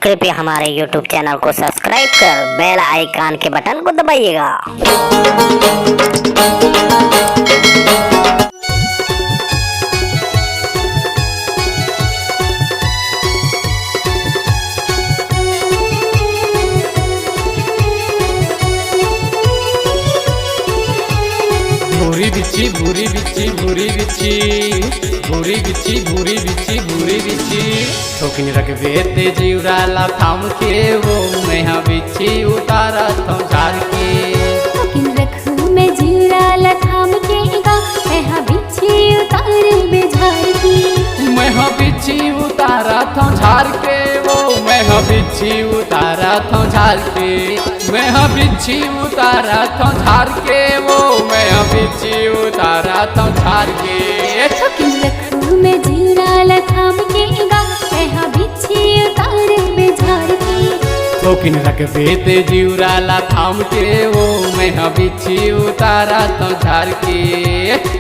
कृपया हमारे YouTube channel को सब्सक्राइब कर बेल आइकन के बटन को दबाइएगा। भूरी बिच्छी भूरी बिच्छी भूरी बिच्छी भूरी बिच्छी भूरी बिच्छी भूरी बिच्छी ठोकिन रखबे ते जीवराला थाम के वो मैं बिच्छी उतारा थम झार के ठोकिन रखूं मैं जीवराला थाम के गा मैं बिच्छी उतारे बेझार की मैं बिच्छी उतारा थम झार के वो मैं बिच्छी उतारा थम झार के मैं बिच्छी उतारा थम झार के वो मैं बिच्छी उतारा थम झार के ठोकिन रखूं मैं जीवराला थाम के गा मैं बिच्छी उतारे बेझार की ठोकिन रखबे ते जीवराला थाम के वो मैं बिच्छी उतारा थम झार के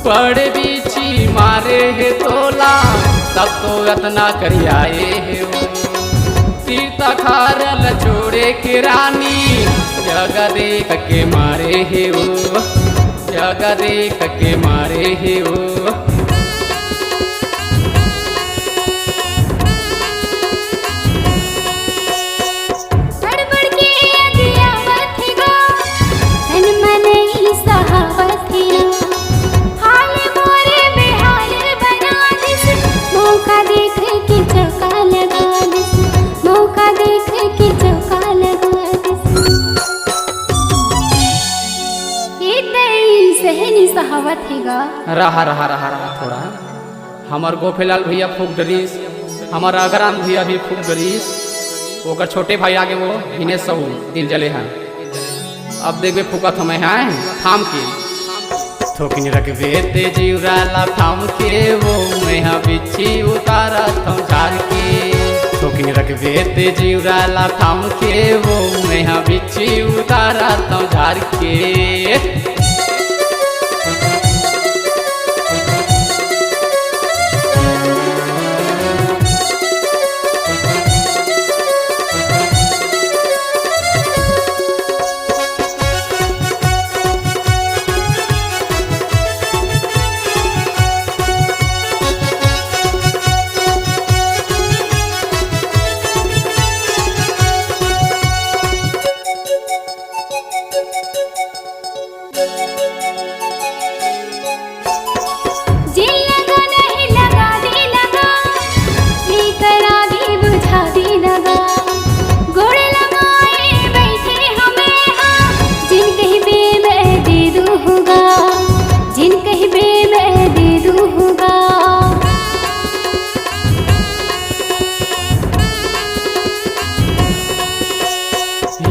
बड़े बीची मारे है तोला तब तो इतना करियाए है वो तीर्था खारल छोड़े के रानी जगह देख के मारे है वो जगह देख के मारे है वो रहा रहा रहा रहा थोड़ा हमार गोफेलाल भैया फूक डरीस हमारा अगरान भैया भी फूक डरीस ओकर छोटे भाई आगे वो हिने सहू दिल जले हैं अब देखबे फूकत हमें हैं थाम के ठोकिन रखबे ते जीवराला थाम के वो मैं बिच्छी उतारा थम झार के ठोकिन रखबे ते जीवराला थाम के वो मैं बिच्छी उतारा थम झार के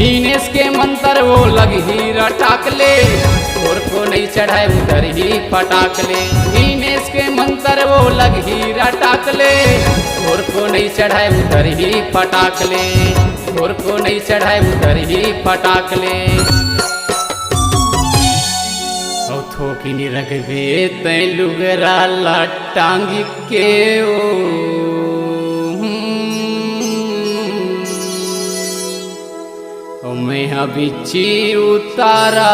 हीनेस के मंत्र वो लग ही रटाक ले और को नहीं चढ़ाए उधर ही फटाक ले हीनेस के मंत्र वो लग ही रटाक ले और को नहीं चढ़ाए उधर ही फटाक ले और को नहीं चढ़ाए उधर ही फटाक ले थोकिनी रखबे तै लुगरा लटांग के ओ मैं बिच्छी उतारा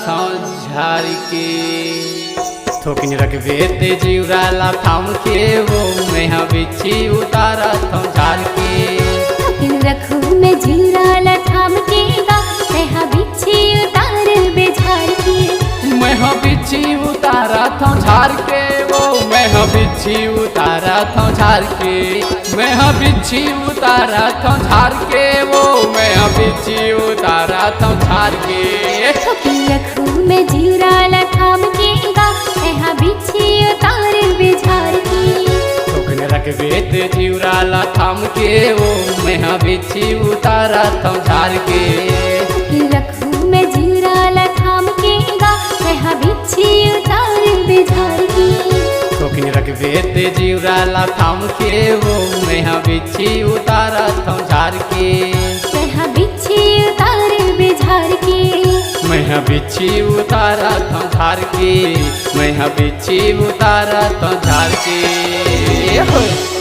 था झार के ठोकिन रखबे ते जीवराला थाम के वो मैं बिच्छी उतारा था झार के ठोकिन रखूं मैं जीवराला थाम के गा मैं बिच्छी उतारे बेझार की मैं बिच्छी उतारा था झार के वो मैं बिच्छी उतारा था झार के मैं बिच्छी उतारा था झार के वो मैं बिच्छी उतारा था झार के ठोकिन रखूं मैं जीवराला थाम के गा मैं बिच्छी उतारे बेझार की रखबे ते चिउराला थाम के वो मैं बिछी उतारा थम झार के रखू में जिउराला थाम के गा मैं बिछी उतार बेझार की ठोकी रखबे ते चिउराला थाम के वो मैं बिछी उतारा थम झार के मैं बिछी उतार बेझार की मैं बिछी उतारा थम झार के मैं बिछी उतारा थम झार के